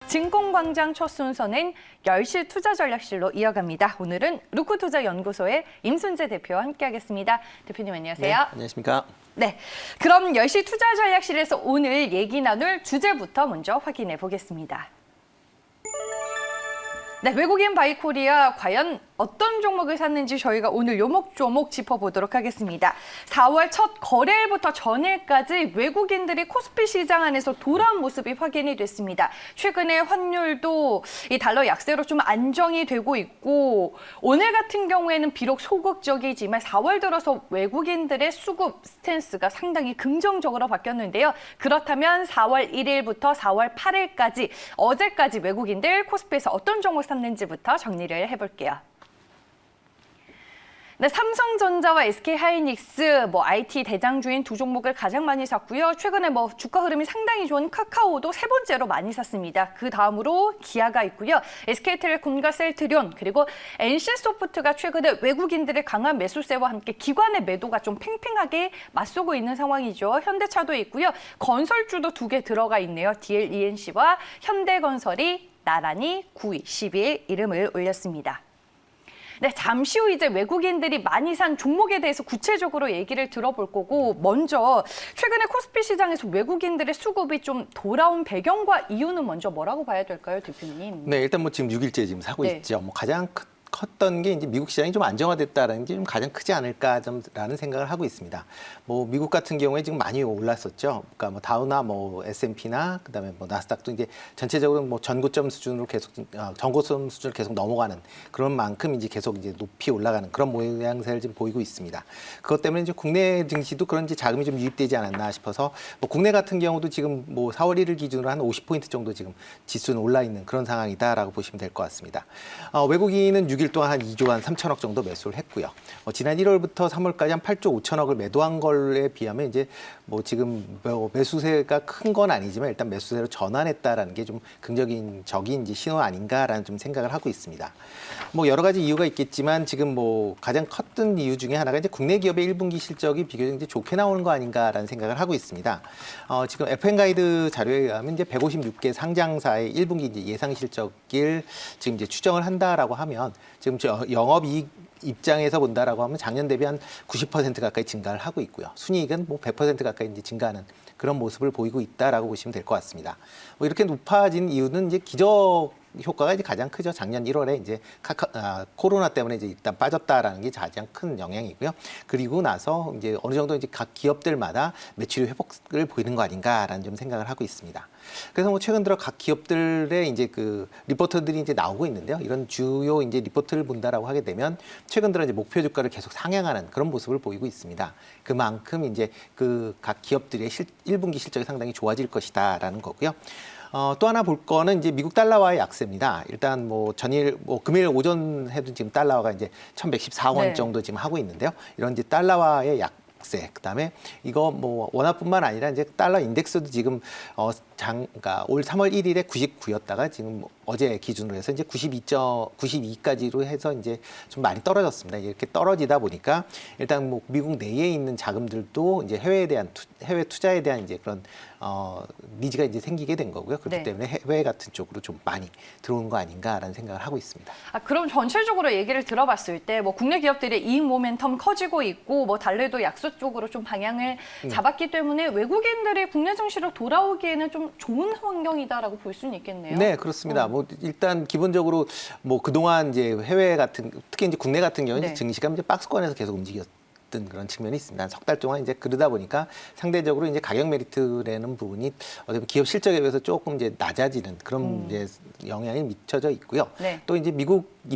증권광장 첫 순서는 10시 투자전략실로 이어갑니다. 오늘은 루크투자연구소의 임순재 대표와 함께하겠습니다. 대표님 안녕하세요. 네, 안녕하십니까. 네, 그럼 10시 투자전략실에서 오늘 얘기 나눌 주제부터 먼저 확인해 보겠습니다. 네, 외국인 바이코리아 과연 어떤 종목을 샀는지 저희가 오늘 요목조목 짚어보도록 하겠습니다. 4월 첫 거래일부터 전일까지 외국인들이 코스피 시장 안에서 돌아온 모습이 확인이 됐습니다. 최근에 환율도 이 달러 약세로 좀 안정이 되고 있고 오늘 같은 경우에는 비록 소극적이지만 4월 들어서 외국인들의 수급 스탠스가 상당히 긍정적으로 바뀌었는데요. 그렇다면 4월 1일부터 4월 8일까지 어제까지 외국인들 코스피에서 어떤 종목 샀는지부터 정리를 해볼게요. 네, 삼성전자와 SK하이닉스, IT 대장주인 두 종목을 가장 많이 샀고요. 최근에 주가 흐름이 상당히 좋은 카카오도 세 번째로 많이 샀습니다. 그 다음으로 기아가 있고요. SK텔레콤과 셀트리온, 그리고 NC소프트가 최근에 외국인들의 강한 매수세와 함께 기관의 매도가 좀 팽팽하게 맞서고 있는 상황이죠. 현대차도 있고요. 건설주도 두 개 들어가 있네요. DLENC와 현대건설이 나란히 9위, 10위에 이름을 올렸습니다. 네, 잠시 후 이제 외국인들이 많이 산 종목에 대해서 구체적으로 얘기를 들어볼 거고 먼저 최근에 코스피 시장에서 외국인들의 수급이 좀 돌아온 배경과 이유는 먼저 뭐라고 봐야 될까요, 대표님? 네, 일단 지금 6일째 지금 사고 네. 있죠. 가장 컸던 게 이제 미국 시장이 좀 안정화됐다는 게 좀 가장 크지 않을까라는 생각을 하고 있습니다. 미국 같은 경우에 지금 많이 올랐었죠. 그러니까 다우나 S&P나 그다음에 나스닥도 이제 전체적으로 전고점 수준으로 계속 전고점 수준을 계속 넘어가는 그런 만큼 이제 계속 이제 높이 올라가는 그런 모양새를 지금 보이고 있습니다. 그것 때문에 이제 국내 증시도 그런 이제 자금이 좀 유입되지 않았나 싶어서 국내 같은 경우도 지금 4월 1일 기준으로 한 50포인트 정도 지금 지수는 올라 있는 그런 상황이다라고 보시면 될 것 같습니다. 외국인은 6일 동안 한 2조 한 3천억 정도 매수를 했고요. 지난 1월부터 3월까지 한 8조 5천억을 매도한 걸에 비하면 이제 지금 매수세가 큰 건 아니지만 일단 매수세로 전환했다라는 게 좀 긍정적인 이제 신호 아닌가라는 좀 생각을 하고 있습니다. 여러 가지 이유가 있겠지만 지금 가장 컸던 이유 중에 하나가 이제 국내 기업의 1분기 실적이 비교적 이제 좋게 나오는 거 아닌가라는 생각을 하고 있습니다. 지금 FN가이드 자료에 의하면 이제 156개 상장사의 1분기 이제 예상 실적을 지금 이제 추정을 한다라고 하면 지금 영업이익 입장에서 본다라고 하면 작년 대비 한 90% 가까이 증가를 하고 있고요. 순이익은 100% 가까이 이제 증가하는 그런 모습을 보이고 있다라고 보시면 될 것 같습니다. 이렇게 높아진 이유는 이제 기저 효과가 이제 가장 크죠. 작년 1월에 이제 코로나 때문에 이제 일단 빠졌다라는 게 가장 큰 영향이고요. 그리고 나서 이제 어느 정도 이제 각 기업들마다 매출의 회복을 보이는 거 아닌가라는 좀 생각을 하고 있습니다. 그래서 최근 들어 각 기업들의 이제 그 리포트들이 이제 나오고 있는데요. 이런 주요 이제 리포트를 본다라고 하게 되면 최근 들어 이제 목표 주가를 계속 상향하는 그런 모습을 보이고 있습니다. 그만큼 이제 그 각 기업들의 1분기 실적이 상당히 좋아질 것이다라는 거고요. 또 하나 볼 거는 이제 미국 달러와의 약세입니다. 일단 전일 금일 오전 해도 지금 달러가 이제 1,114원 네. 정도 지금 하고 있는데요. 이런 이제 달러와의 약세, 그다음에 이거 원화뿐만 아니라 이제 달러 인덱스도 지금 그러니까 올 3월 1일에 99였다가 지금 어제 기준으로 해서 이제 92까지로 해서 이제 좀 많이 떨어졌습니다. 이렇게 떨어지다 보니까 일단 미국 내에 있는 자금들도 이제 해외 투자에 대한 이제 그런 니즈가 이제 생기게 된 거고요. 그렇기 네. 때문에 해외 같은 쪽으로 좀 많이 들어오는 거 아닌가라는 생각을 하고 있습니다. 그럼 전체적으로 얘기를 들어봤을 때 국내 기업들의 이익 모멘텀 커지고 있고 달러도 약소 쪽으로 좀 방향을 잡았기 때문에 외국인들이 국내 증시로 돌아오기에는 좀 좋은 환경이다라고 볼 수는 있겠네요. 네, 그렇습니다. 일단 기본적으로 그동안 이제 해외 같은 특히 이제 국내 같은 경우는 네. 증시가 이제 박스권에서 계속 움직였던 그런 측면이 있습니다. 한 석 달 동안 이제 그러다 보니까 상대적으로 이제 가격 메리트라는 부분이 어떻게 기업 실적에 비해서 조금 이제 낮아지는 그런 이제 영향이 미쳐져 있고요. 네. 또 이제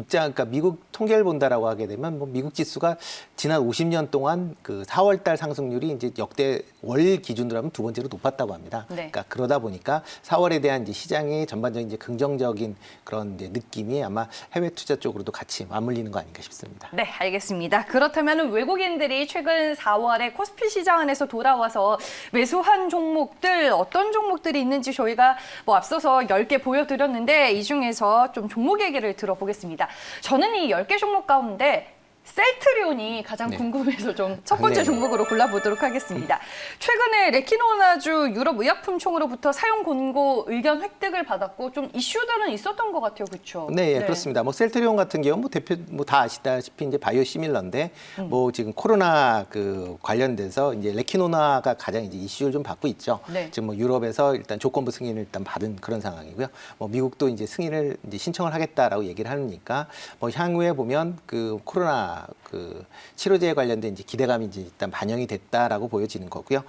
그러니까 미국 통계를 본다라고 하게 되면 미국 지수가 지난 50년 동안 그 4월 달 상승률이 이제 역대 월 기준으로 하면 두 번째로 높았다고 합니다. 네. 그러니까 그러다 보니까 4월에 대한 이제 시장의 전반적인 이제 긍정적인 그런 이제 느낌이 아마 해외 투자 쪽으로도 같이 맞물리는 거 아닌가 싶습니다. 네, 알겠습니다. 그렇다면 외국인들이 최근 4월에 코스피 시장 안에서 돌아와서 매수한 종목들 어떤 종목들이 있는지 저희가 앞서서 10개 보여드렸는데 이 중에서 좀 종목 얘기를 들어보겠습니다. 저는 이 10개 종목 가운데 셀트리온이 가장 네. 궁금해서 좀 첫 번째 네. 종목으로 골라보도록 하겠습니다. 최근에 레키노나주 유럽의약품청으로부터 사용 권고 의견 획득을 받았고 좀 이슈들은 있었던 것 같아요, 그렇죠? 네, 그렇습니다. 뭐 셀트리온 같은 경우 뭐 대표 뭐 다 아시다시피 이제 바이오 시밀러인데 뭐 지금 코로나 그 관련돼서 이제 레키노나가 가장 이제 이슈를 좀 받고 있죠. 네. 지금 뭐 유럽에서 일단 조건부 승인을 일단 받은 그런 상황이고요. 뭐 미국도 이제 승인을 이제 신청을 하겠다라고 얘기를 하니까 뭐 향후에 보면 그 코로나 그 치료제에 관련된 이제 기대감이 이제 일단 반영이 됐다라고 보여지는 거고요.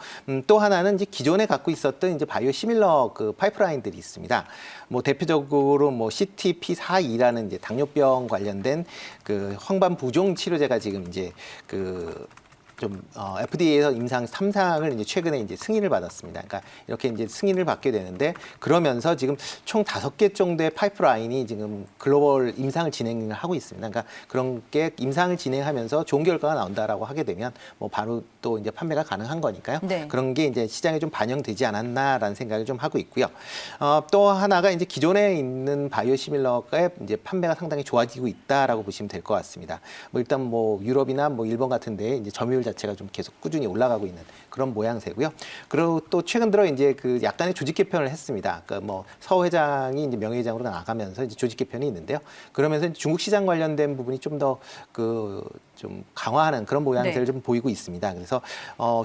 또 하나는 이제 기존에 갖고 있었던 이제 바이오 시밀러 그 파이프라인들이 있습니다. 뭐 대표적으로 뭐 CTP42라는 이제 당뇨병 관련된 그 황반 부종 치료제가 지금 이제 그 FDA에서 임상 3상을 이제 최근에 이제 승인을 받았습니다. 그러니까 이렇게 이제 승인을 받게 되는데 그러면서 지금 총 5개 정도의 파이프라인이 지금 글로벌 임상을 진행을 하고 있습니다. 그러니까 그런 게 임상을 진행하면서 좋은 결과가 나온다라고 하게 되면 뭐 바로 또 이제 판매가 가능한 거니까요. 네. 그런 게 이제 시장에 좀 반영되지 않았나라는 생각을 좀 하고 있고요. 또 하나가 이제 기존에 있는 바이오시밀러의 이제 판매가 상당히 좋아지고 있다라고 보시면 될 것 같습니다. 뭐 일단 뭐 유럽이나 뭐 일본 같은 데 이제 점유율 자체가 좀 계속 꾸준히 올라가고 있는 그런 모양새고요. 그리고 또 최근 들어 이제 그 약간의 조직 개편을 했습니다. 그러니까 뭐 서 회장이 이제 명예회장으로 나가면서 이제 조직 개편이 있는데요. 그러면서 중국 시장 관련된 부분이 좀 더 좀 강화하는 그런 모양새를 네. 좀 보이고 있습니다. 그래서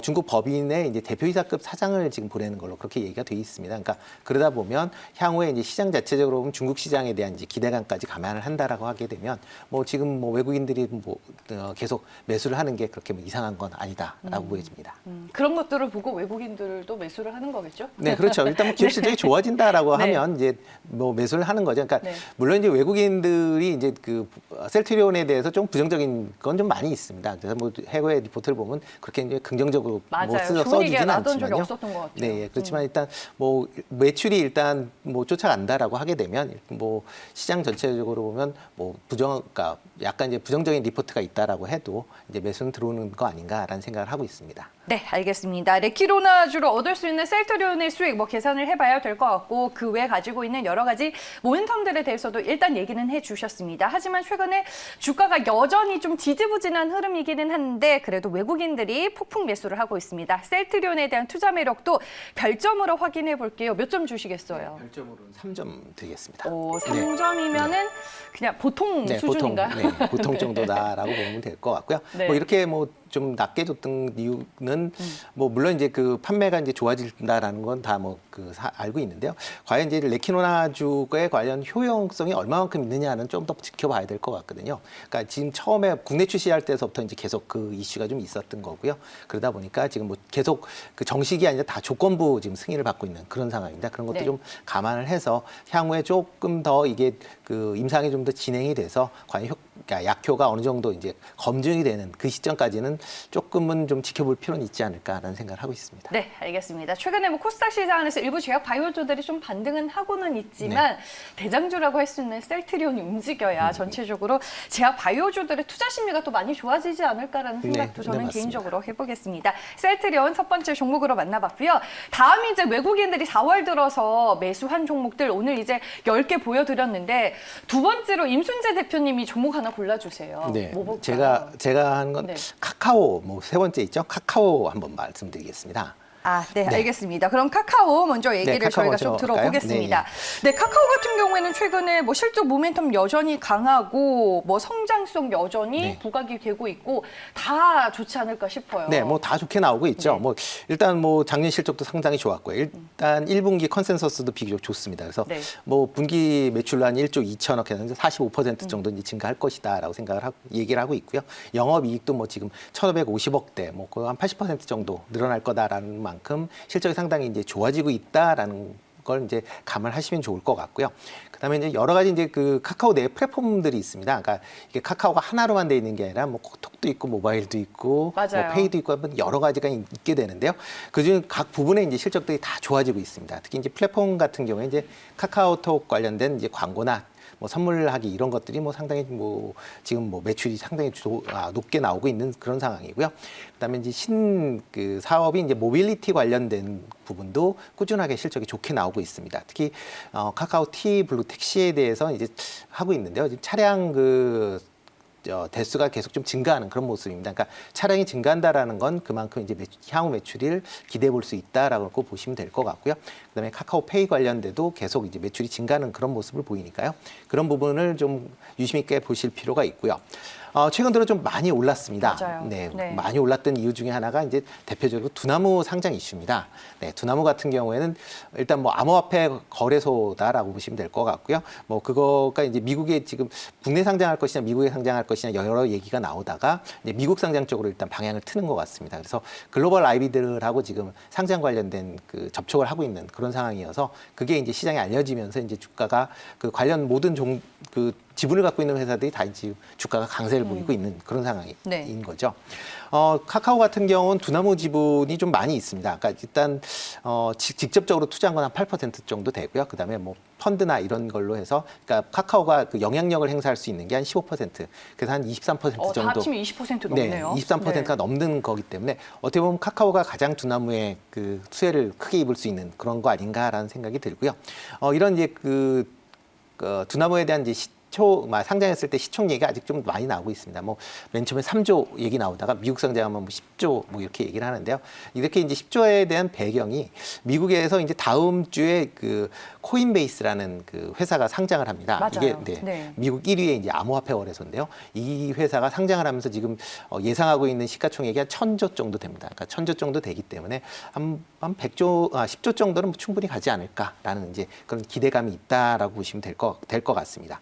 중국 법인의 이제 대표이사급 사장을 지금 보내는 걸로 그렇게 얘기가 돼 있습니다. 그러니까 그러다 보면 향후에 이제 시장 자체적으로 보면 중국 시장에 대한 이제 기대감까지 감안을 한다라고 하게 되면 뭐 지금 뭐 외국인들이 뭐 계속 매수를 하는 게 그렇게 뭐 이상한 건 아니다라고 보여집니다. 그런 것들을 보고 외국인들도 매수를 하는 거겠죠? 네, 그렇죠. 일단 뭐 기업 실적이 좋아진다라고 네. 하면 이제 뭐 매수를 하는 거죠. 그러니까 네. 물론 이제 외국인들이 이제 그 셀트리온에 대해서 좀 부정적인 건 좀 많이 있습니다. 그래서 뭐 해외 리포트를 보면 그렇게 이제 긍정적으로 맞아요. 뭐 좋은 얘기가 써주지는 나왔던 적이 않지만요. 없었던 것 같아요. 네, 예. 그렇지만 일단 뭐 매출이 일단 뭐 쫓아간다라고 하게 되면 뭐 시장 전체적으로 보면 뭐 그러니까 약간 이제 부정적인 리포트가 있다라고 해도 이제 매수는 들어오는 거 아닌가라는 생각을 하고 있습니다. 네, 알겠습니다. 레키로나주로 얻을 수 있는 셀트리온의 수익 뭐 계산을 해봐야 될 것 같고 그 외에 가지고 있는 여러 가지 모멘텀들에 대해서도 일단 얘기는 해주셨습니다. 하지만 최근에 주가가 여전히 좀 지지부진한 흐름이기는 한데 그래도 외국인들이 폭풍 매수를 하고 있습니다. 셀트리온에 대한 투자 매력도 별점으로 확인해 볼게요. 몇 점 주시겠어요? 별점으로는 3점 드리겠습니다. 오, 네. 3점이면은 그냥 보통 수준인가요? 보통 정도다라고 보면 될 것 같고요. 네. 뭐 이렇게 뭐 좀 낮게 줬던 이유는 뭐 물론 이제 그 판매가 이제 좋아진다라는 건 다 뭐 그 알고 있는데요. 과연 이제 레키노나주에 관련 효용성이 얼마만큼 있느냐는 좀 더 지켜봐야 될 것 같거든요. 그러니까 지금 처음에 국내 출시할 때서부터 이제 계속 그 이슈가 좀 있었던 거고요. 그러다 보니까 지금 뭐 계속 그 정식이 아니라 다 조건부 지금 승인을 받고 있는 그런 상황입니다. 그런 것도 네. 좀 감안을 해서 향후에 조금 더 이게 그 임상이 좀 더 진행이 돼서 과연 그러니까 약효가 어느 정도 이제 검증이 되는 그 시점까지는 조금은 좀 지켜볼 필요는 있지 않을까라는 생각을 하고 있습니다. 네, 알겠습니다. 최근에 뭐 코스닥 시장에서 일부 제약 바이오주들이 좀 반등은 하고는 있지만 대장주라고 할 수 있는 셀트리온이 움직여야 전체적으로 제약 바이오주들의 투자 심리가 또 많이 좋아지지 않을까라는 생각도 저는 맞습니다. 개인적으로 해보겠습니다. 셀트리온 첫 번째 종목으로 만나봤고요. 다음 이제 외국인들이 4월 들어서 매수한 종목들 오늘 이제 10개 보여드렸는데 두 번째로 임순재 대표님이 종목 하나 골라주세요. 네, 뭐 볼까요? 제가 한 건 네. 카카오 뭐 세 번째 있죠. 카카오 한번 말씀드리겠습니다. 아, 네, 네. 알겠습니다. 그럼 카카오 먼저 얘기를 카카오 저희가 먼저 좀 할까요? 들어보겠습니다. 네, 카카오 같은 경우에는 최근에 뭐 실적 모멘텀 여전히 강하고 뭐 성장성 여전히 네. 부각이 되고 있고 다 좋지 않을까 싶어요. 네, 뭐 다 좋게 나오고 있죠. 네. 뭐 일단 뭐 작년 실적도 상당히 좋았고요. 일단 1분기 컨센서스도 비교적 좋습니다. 그래서 네. 뭐 분기 매출로 한 1조 2천억 해서 45% 정도 이제 증가할 것이다라고 생각을 하고 얘기를 하고 있고요. 영업이익도 뭐 지금 1,550억대, 뭐 거의 한 80% 정도 늘어날 거다라는 만큼 실적이 상당히 이제 좋아지고 있다라는 걸 이제 감안하시면 좋을 것 같고요. 그다음에 이제 여러 가지 이제 그 카카오 내 플랫폼들이 있습니다. 그러니까 이게 카카오가 하나로만 돼 있는 게 아니라 뭐 톡도 있고 모바일도 있고 맞아요. 뭐 페이도 있고 여러 가지가 있게 되는데요. 그중 각 부분에 이제 실적들이 다 좋아지고 있습니다. 특히 이제 플랫폼 같은 경우에 이제 카카오톡 관련된 이제 광고나 뭐 선물하기 이런 것들이 뭐 상당히 뭐 지금 뭐 매출이 상당히 높게 나오고 있는 그런 상황이고요. 그다음에 이제 그 사업이 이제 모빌리티 관련된 부분도 꾸준하게 실적이 좋게 나오고 있습니다. 특히 카카오 T 블루 택시에 대해서 이제 하고 있는데요. 지금 차량 그 대수가 계속 좀 증가하는 그런 모습입니다. 그러니까 차량이 증가한다라는 건 그만큼 이제 향후 매출을 기대해 볼 수 있다라고 보시면 될 것 같고요. 그다음에 카카오페이 관련돼도 계속 이제 매출이 증가하는 그런 모습을 보이니까요. 그런 부분을 좀 유심 있게 보실 필요가 있고요. 최근 들어 좀 많이 올랐습니다. 맞아요. 네, 네. 많이 올랐던 이유 중에 하나가 이제 대표적으로 두나무 상장 이슈입니다. 네, 두나무 같은 경우에는 일단 뭐 암호화폐 거래소다라고 보시면 될 것 같고요. 뭐 그거가 이제 미국에 지금 국내 상장할 것이냐 미국에 상장할 것이냐 여러 얘기가 나오다가 이제 미국 상장 쪽으로 일단 방향을 트는 것 같습니다. 그래서 글로벌 IB들하고 지금 상장 관련된 그 접촉을 하고 있는 그런 상황이어서 그게 이제 시장에 알려지면서 이제 주가가 그 관련 모든 그 지분을 갖고 있는 회사들이 다 지금 주가가 강세를 보이고 있는 그런 상황인 네. 거죠. 카카오 같은 경우는 두나무 지분이 좀 많이 있습니다. 그러니까 일단 직접적으로 투자한 건 한 8% 정도 되고요. 그다음에 뭐 펀드나 이런 걸로 해서 그러니까 카카오가 그 영향력을 행사할 수 있는 게 한 15%. 그래서 한 23% 다 정도. 합치면 20% 넘네요. 23%가 넘는 거기 때문에 어떻게 보면 카카오가 가장 두나무의 그 수혜를 크게 입을 수 있는 그런 거 아닌가라는 생각이 들고요. 이런 이제 그 두나무에 대한 이제 상장했을 때 시총 얘기가 아직 좀 많이 나오고 있습니다. 뭐 맨 처음에 3조 얘기 나오다가 미국 상장하면 뭐 10조 뭐 이렇게 얘기를 하는데요. 이렇게 이제 10조에 대한 배경이 미국에서 이제 다음 주에 그 코인베이스라는 그 회사가 상장을 합니다. 맞아요. 이게 네. 미국 1위의 이제 암호화폐 거래소인데요. 이 회사가 상장을 하면서 지금 예상하고 있는 시가총액이 한 1,000조 정도 됩니다. 그러니까 1,000조 정도 되기 때문에 한 10조 정도는 충분히 가지 않을까라는 이제 그런 기대감이 있다라고 보시면 될 것 같습니다.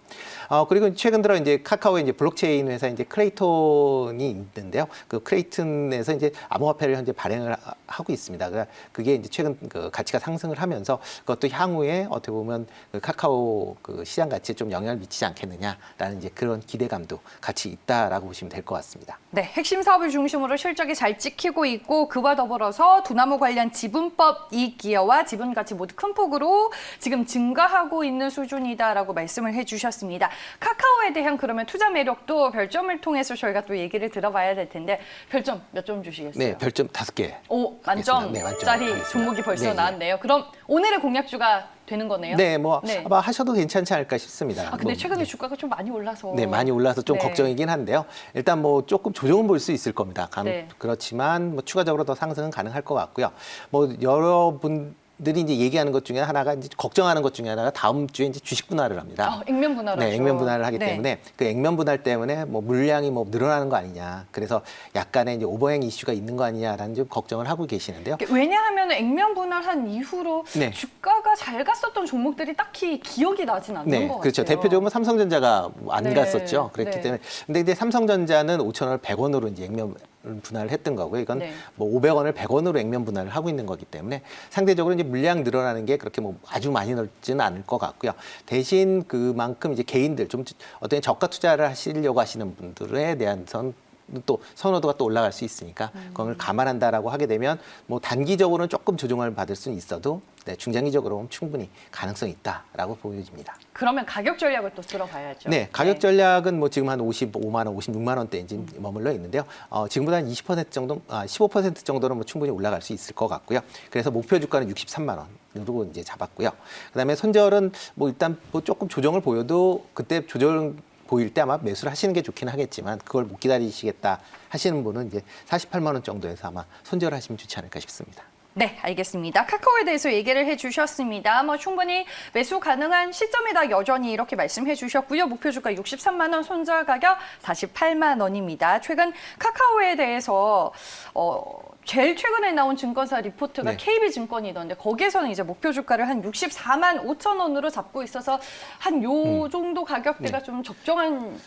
그리고 최근 들어 이제 카카오의 이제 블록체인 회사 이제 크레이톤이 있는데요. 그 크레이튼에서 이제 암호화폐를 현재 발행을 하고 있습니다. 그게 이제 최근 그 가치가 상승을 하면서 그것도 향후에 어떻게 보면 그 카카오 그 시장 가치에 좀 영향을 미치지 않겠느냐라는 이제 그런 기대감도 같이 있다라고 보시면 될 것 같습니다. 네, 핵심 사업을 중심으로 실적이 잘 찍히고 있고 그와 더불어서 두나무 관련 지분법 이익 기여와 지분 가치 모두 큰 폭으로 지금 증가하고 있는 수준이다라고 말씀을 해주셨습니다. 카카오에 대한 그러면 투자 매력도 별점을 통해서 저희가 또 얘기를 들어봐야 될 텐데 별점 몇 점 주시겠어요? 네, 별점 5개. 오, 만점짜리 네, 만점 종목이 벌써 네, 네. 나왔네요. 그럼 오늘의 공략주가 되는 거네요? 네, 뭐 네. 아마 하셔도 괜찮지 않을까 싶습니다. 근데 최근에 주가가 좀 많이 올라서. 네, 많이 올라서 좀 네. 걱정이긴 한데요. 일단 뭐 조금 조정은 볼 수 있을 겁니다. 네. 그렇지만 뭐 추가적으로 더 상승은 가능할 것 같고요. 뭐 여러분들이 이제 얘기하는 것 중에 하나가 이제 걱정하는 것 중에 하나가 다음 주에 이제 주식 분할을 합니다. 액면 분할을 네, 하죠. 액면 분할을 하기 네. 때문에 그 액면 분할 때문에 뭐 물량이 뭐 늘어나는 거 아니냐. 그래서 약간의 이제 오버행 이슈가 있는 거 아니냐라는 좀 걱정을 하고 계시는데요. 왜냐하면 액면 분할한 이후로 네. 주가가 잘 갔었던 종목들이 딱히 기억이 나진 않는 네, 것 그렇죠. 같아요. 대표적으로 삼성전자가 안 네, 갔었죠. 그랬기 네. 때문에. 근데 이제 삼성전자는 5,000원을 100원으로 이제 액면 분할을 했던 거고요. 이건 네. 뭐 500원을 100원으로 액면 분할을 하고 있는 거기 때문에 상대적으로 이제 물량 늘어나는 게 그렇게 뭐 아주 많이 넓지는 않을 것 같고요. 대신 그만큼 이제 개인들 좀 어떤 저가 투자를 하시려고 하시는 분들에 대한 또 선호도가 또 올라갈 수 있으니까 그걸 감안한다라고 하게 되면 뭐 단기적으로는 조금 조정을 받을 수는 있어도 네, 중장기적으로는 충분히 가능성이 있다라고 보여집니다. 그러면 가격 전략을 또 들어봐야죠. 네, 가격 전략은 뭐 지금 한 55만 원, 56만 원대 지금 머물러 있는데요. 지금보다 한 20% 정도, 15% 정도는 뭐 충분히 올라갈 수 있을 것 같고요. 그래서 목표 주가는 63만 원으로 이제 잡았고요. 그다음에 손절은 뭐 일단 뭐 조금 조정을 보여도 그때 조정 보일 때 아마 매수를 하시는 게 좋긴 하겠지만 그걸 못 기다리시겠다 하시는 분은 이제 48만 원 정도에서 아마 손절하시면 좋지 않을까 싶습니다. 네, 알겠습니다. 카카오에 대해서 얘기를 해주셨습니다. 뭐 충분히 매수 가능한 시점이다 여전히 이렇게 말씀해 주셨고요. 목표 주가 63만 원, 손절 가격 48만 원입니다. 최근 카카오에 대해서 제일 최근에 나온 증권사 리포트가 네. KB증권이던데 거기에서는 이제 목표 주가를 한 64만 5천 원으로 잡고 있어서 한 요 정도 가격대가 좀 적정한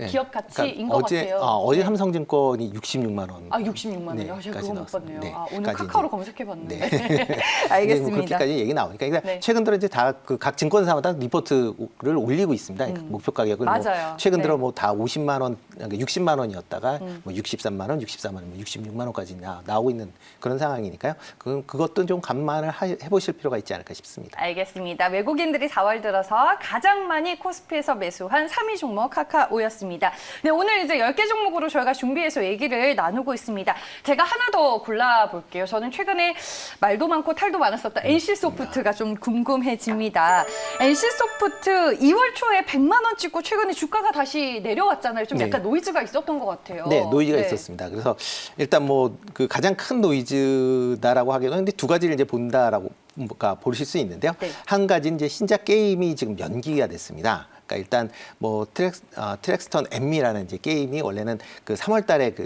기업 가치인 것 같아요. 어제 삼성증권이 66만 원. 66만 원이요? 제가 그거 못 나왔습니다. 봤네요. 네, 오늘 까지 카카오로 이제. 검색해봤는데. 네. 알겠습니다. 그렇게까지 얘기 나오니까. 그러니까 네. 최근 들어 이제 다 그 각 증권사마다 리포트를 올리고 있습니다. 목표 가격을 맞아요. 뭐 최근 들어 네. 뭐 다 50만 원, 그러니까 60만 원이었다가 뭐 63만 원, 64만 원, 뭐 66만 원까지 나오고 있는 그런 상황이니까요. 그것도 좀 감안을 해보실 필요가 있지 않을까 싶습니다. 알겠습니다. 외국인들이 4월 들어서 가장 많이 코스피에서 매수한 3위 종목 카카오였습니다. 알겠습니다. 네, 오늘 이제 10개 종목으로 저희가 준비해서 얘기를 나누고 있습니다. 제가 하나 더 골라볼게요. 저는 최근에 말도 많고 탈도 많았었던 NC소프트가 좀 궁금해집니다. NC소프트 2월 초에 100만 원 찍고 최근에 주가가 다시 내려왔잖아요. 좀 약간 노이즈가 있었던 것 같아요. 네, 노이즈가 있었습니다. 그래서 일단 뭐 그 가장 큰 노이즈다라고 하기에는 근데 두 가지를 이제 본다라고 보실 수 있는데요. 네. 한 가지는 이제 신작 게임이 지금 연기가 됐습니다. 그러니까 일단 뭐 트랙스턴 M이라는 이제 게임이 원래는 그 3월달에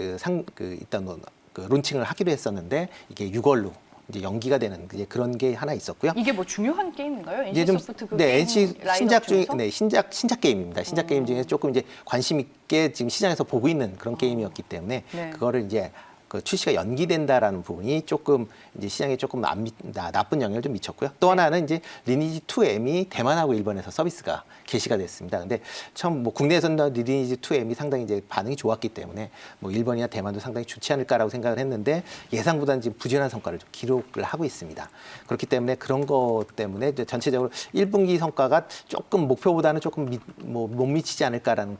일단 그 론칭을 하기로 했었는데 이게 6월로 이제 연기가 되는 이제 그런 게 하나 있었고요. 이게 뭐 중요한 게임인가요? 이제 좀 NC소프트 그 네, 게임 NC 라인업 신작 중에 중에서? 네, 신작 게임입니다. 신작 게임 중에 조금 이제 관심 있게 지금 시장에서 보고 있는 그런 게임이었기 때문에 네. 그거를 이제 그 출시가 연기된다라는 부분이 조금 이제 시장에 조금 나쁜 영향을 좀 미쳤고요. 또 하나는 이제 리니지 2M이 대만하고 일본에서 서비스가 개시가 됐습니다. 근데 처음 뭐 국내에서는 리니지 2M이 상당히 이제 반응이 좋았기 때문에 뭐 일본이나 대만도 상당히 좋지 않을까라고 생각을 했는데 예상보다는 지금 부진한 성과를 좀 기록을 하고 있습니다. 그렇기 때문에 그런 것 때문에 이제 전체적으로 1분기 성과가 조금 목표보다는 조금 못 미치지 않을까라는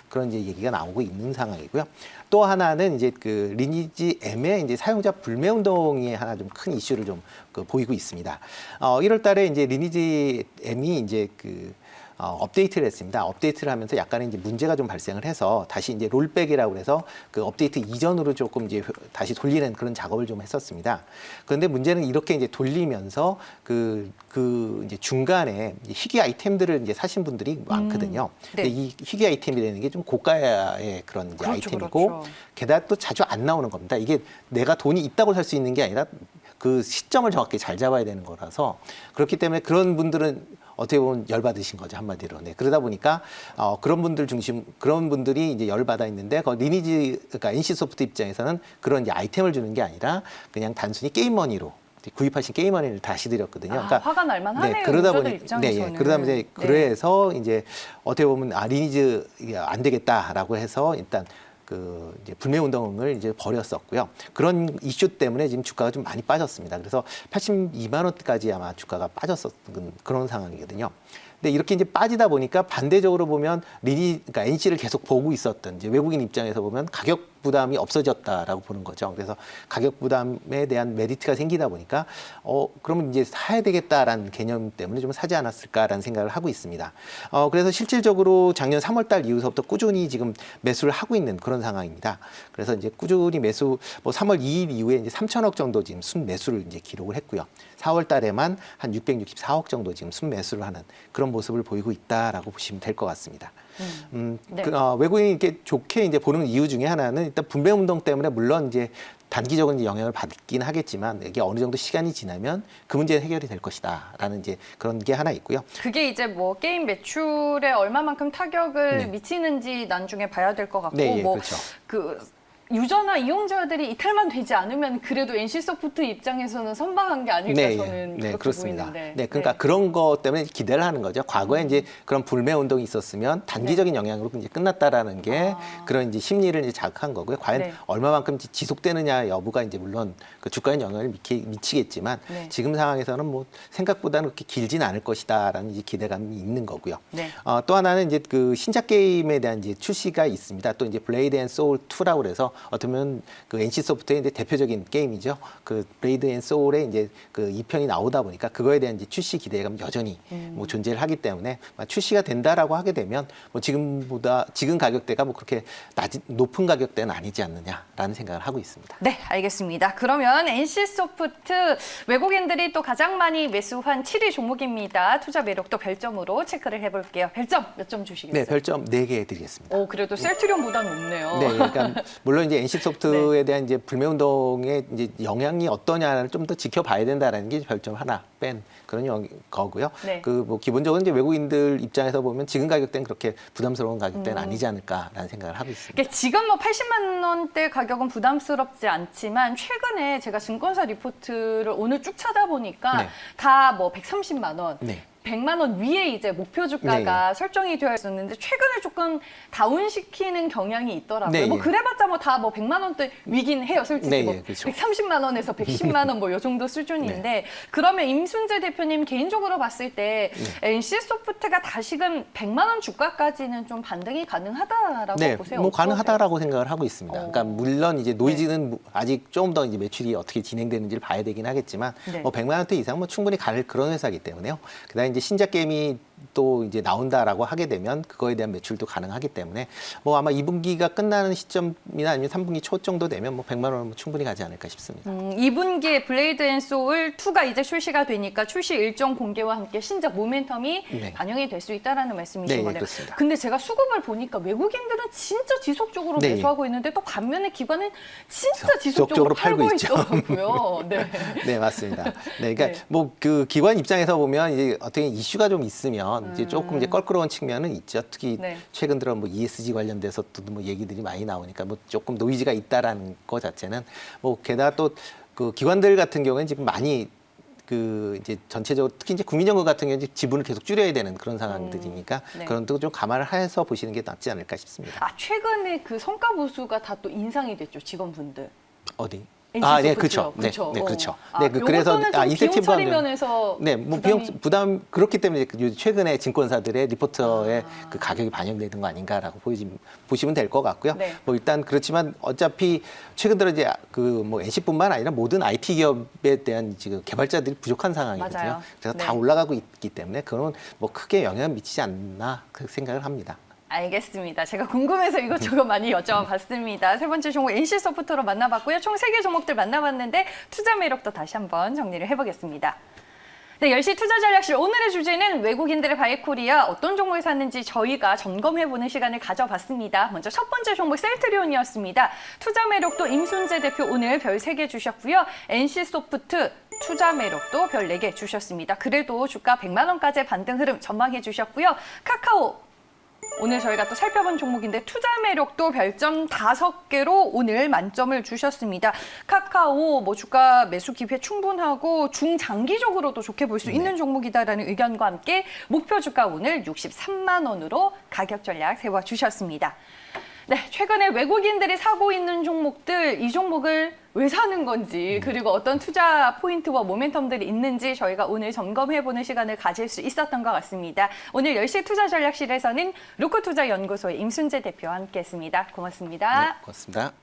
그런 이제 얘기가 나오고 있는 상황이고요. 또 하나는 이제 그 리니지 M의 이제 사용자 불매 운동이 하나 좀 큰 이슈를 좀 보이고 있습니다. 1월 달에 이제 리니지 M이 이제 업데이트를 했습니다. 업데이트를 하면서 약간의 이제 문제가 좀 발생을 해서 다시 이제 롤백이라고 해서 그 업데이트 이전으로 조금 이제 다시 돌리는 그런 작업을 좀 했었습니다. 그런데 문제는 이렇게 이제 돌리면서 이제 중간에 희귀 아이템들을 이제 사신 분들이 많거든요. 네. 근데 이 희귀 아이템이라는 게 좀 고가의 그런 이제 그렇죠, 아이템이고 그렇죠. 게다가 또 자주 안 나오는 겁니다. 이게 내가 돈이 있다고 살 수 있는 게 아니라 그 시점을 정확히 잘 잡아야 되는 거라서 그렇기 때문에 그런 분들은 어떻게 보면 열받으신 거죠, 한마디로. 네, 그러다 보니까 그런 분들이 이제 열받아 있는데 그러니까 NC소프트 입장에서는 그런 이제 아이템을 주는 게 아니라 그냥 단순히 게임머니로 구입하신 게임머니를 다시 드렸거든요. 그러니까 화가 날 만하네요. 네, 그러다 유저들 보니 입장에서는. 그러다 보니 네. 그래서 이제 어떻게 보면 리니지 안 되겠다라고 해서 일단 이제 불매 운동을 이제 벌였었고요. 그런 이슈 때문에 지금 주가가 좀 많이 빠졌습니다. 그래서 82만 원까지 아마 주가가 빠졌었던 그런 상황이거든요. 근데 이렇게 이제 빠지다 보니까 반대적으로 보면 그러니까 NC를 계속 보고 있었던 이제 외국인 입장에서 보면 가격 부담이 없어졌다라고 보는 거죠. 그래서 가격 부담에 대한 메리트가 생기다 보니까 그러면 이제 사야 되겠다라는 개념 때문에 좀 사지 않았을까라는 생각을 하고 있습니다. 그래서 실질적으로 작년 3월 달 이후부터 꾸준히 지금 매수를 하고 있는 그런 상황입니다. 그래서 이제 꾸준히 매수 3월 2일 이후에 이제 3천억 정도 지금 순매수를 이제 기록을 했고요. 4월 달에만 한 664억 정도 지금 순매수를 하는 그런 모습을 보이고 있다라고 보시면 될 것 같습니다. 네. 외국인이 이렇게 좋게 이제 보는 이유 중에 하나는 일단 분배 운동 때문에 물론 이제 단기적인 이제 영향을 받긴 하겠지만 이게 어느 정도 시간이 지나면 그 문제는 해결이 될 것이다라는 이제 그런 게 하나 있고요. 그게 이제 뭐 게임 매출에 얼마만큼 타격을 네. 미치는지 나중에 봐야 될 것 같고 네, 예, 뭐 그렇죠. 유저나 이용자들이 이탈만 되지 않으면 그래도 NC소프트 입장에서는 선방한 게 아닐까 저는 그렇게 그렇습니다. 보이는데. 네, 그러니까 그런 것 때문에 기대를 하는 거죠. 과거에 이제 그런 불매 운동이 있었으면 단기적인 영향으로 이제 끝났다라는 게 그런 이제 심리를 이제 자극한 거고요. 과연 네. 얼마만큼 지속되느냐 여부가 이제 물론 그 주가에 영향을 미치겠지만 네. 지금 상황에서는 뭐 생각보다는 그렇게 길진 않을 것이다라는 이제 기대감이 있는 거고요. 네. 또 하나는 이제 그 신작 게임에 대한 이제 출시가 있습니다. 또 이제 블레이드 앤 소울 2라고 그래서 어떻게 보면 그 NC소프트의 이제 대표적인 게임이죠. 그 블레이드 앤 소울의 이제 그 2편이 나오다 보니까 그거에 대한 이제 출시 기대감 여전히 뭐 존재를 하기 때문에 출시가 된다라고 하게 되면 뭐 지금 가격대가 뭐 그렇게 높은 가격대는 아니지 않느냐라는 생각을 하고 있습니다. 네, 알겠습니다. 그러면 NC소프트 외국인들이 또 가장 많이 매수한 7위 종목입니다. 투자 매력도 별점으로 체크를 해볼게요. 별점 몇 점 주시겠어요? 네, 별점 4개 드리겠습니다. 오, 그래도 셀트리온보다 높네요. 네, 그러니까 물론 이제 NC소프트에 대한 이제 불매 운동의 이제 영향이 어떠냐를 좀 더 지켜봐야 된다는 게 별점 하나 뺀 그런 거고요. 네. 그 뭐 기본적으로 이제 외국인들 입장에서 보면 지금 가격대는 그렇게 부담스러운 가격대는 아니지 않을까라는 생각을 하고 있습니다. 그러니까 지금 뭐 80만 원대 가격은 부담스럽지 않지만 최근에 제가 증권사 리포트를 오늘 쭉 찾아보니까 네. 다 뭐 130만 원. 네. 100만 원 위에 이제 목표 주가가 설정이 되어 있었는데 최근에 조금 다운시키는 경향이 있더라고요. 네, 뭐 예. 그래봤자 뭐 다 뭐 100만 원대 위긴 해요. 솔직히 네, 뭐 예, 그렇죠. 130만 원에서 110만 원 뭐 이 정도 수준인데 그러면 임순재 대표님 개인적으로 봤을 때 NC소프트가 다시금 100만 원 주가까지는 좀 반등이 가능하다라고 네, 보세요? 뭐 어떠세요? 가능하다라고 생각을 하고 있습니다. 그러니까 물론 이제 노이즈는 아직 좀 더 이제 매출이 어떻게 진행되는지를 봐야 되긴 하겠지만 네. 뭐 100만 원대 이상 뭐 충분히 갈 그런 회사이기 때문에요. 그다음에 이제 신작 게임이 또 이제 나온다라고 하게 되면 그거에 대한 매출도 가능하기 때문에 뭐 아마 2분기가 끝나는 시점이나 아니면 3분기 초 정도 되면 뭐 100만 원은 충분히 가지 않을까 싶습니다. 2분기에 블레이드 앤 소울 2가 이제 출시가 되니까 출시 일정 공개와 함께 신작 모멘텀이 네. 반영이 될 수 있다라는 말씀이신 네, 거네요. 그렇습니다. 근데 제가 수급을 보니까 외국인들은 진짜 지속적으로 네. 매수하고 있는데 또 반면에 기관은 진짜 지속적으로 지속적으로 팔고 팔고 있죠. 있더라고요. 네. 네, 맞습니다. 네, 그러니까 네. 뭐 그 기관 입장에서 보면 이제 어떻게 이슈가 좀 있으면 이제 조금 이제 껄끄러운 측면은 있죠. 특히 네. 최근 들어 뭐 ESG 관련돼서 또 뭐 얘기들이 많이 나오니까 뭐 조금 노이즈가 있다라는 거 자체는 뭐 게다가 또 그 기관들 같은 경우에는 지금 많이 그 이제 전체적으로 특히 이제 국민연금 같은 경우는 지분을 계속 줄여야 되는 그런 상황들이니까 네. 그런 것도 좀 감안을 해서 보시는 게 낫지 않을까 싶습니다. 아, 최근에 그 성과 보수가 다 또 인상이 됐죠, 직원분들. 어디? NC 네, 소프트요. 그렇죠. 네, 그쵸. 네, 그렇죠. 아, 네, 그래서 요거는 좀 비용 인센티브가 처리 면에서 네, 뭐 부담이- 부담 그렇기 때문에 최근에 증권사들의 리포터의 그 가격이 반영되는 거 아닌가라고 보시면 될 것 같고요. 네. 뭐 일단 그렇지만 어차피 최근 들어 이제 그 뭐 NC뿐만 아니라 모든 IT 기업에 대한 지금 개발자들이 부족한 상황이거든요. 맞아요. 그래서 네. 다 올라가고 있기 때문에 그건 뭐 크게 영향을 미치지 않나 그 생각을 합니다. 알겠습니다. 제가 궁금해서 이것저것 많이 여쭤봤습니다. 세 번째 종목 NC소프트로 만나봤고요. 총 3개 종목들 만나봤는데 투자 매력도 다시 한번 정리를 해보겠습니다. 네, 10시 투자전략실 오늘의 주제는 외국인들의 바이코리아 어떤 종목을 샀는지 저희가 점검해보는 시간을 가져봤습니다. 먼저 첫 번째 종목 셀트리온이었습니다. 투자 매력도 임순재 대표 오늘 별 3개 주셨고요. NC소프트 투자 매력도 별 4개 주셨습니다. 그래도 주가 100만 원까지의 반등 흐름 전망해 주셨고요. 카카오 오늘 저희가 또 살펴본 종목인데 투자 매력도 별점 5개로 오늘 만점을 주셨습니다. 카카오 뭐 주가 매수 기회 충분하고 중장기적으로도 좋게 볼 수 있는 종목이다라는 의견과 함께 목표 주가 오늘 63만 원으로 가격 전략 세워 주셨습니다. 네, 최근에 외국인들이 사고 있는 종목들, 이 종목을 왜 사는 건지, 그리고 어떤 투자 포인트와 모멘텀들이 있는지 저희가 오늘 점검해보는 시간을 가질 수 있었던 것 같습니다. 오늘 10시 투자전략실에서는 루크투자연구소의 임순재 대표와 함께했습니다. 고맙습니다. 네, 고맙습니다.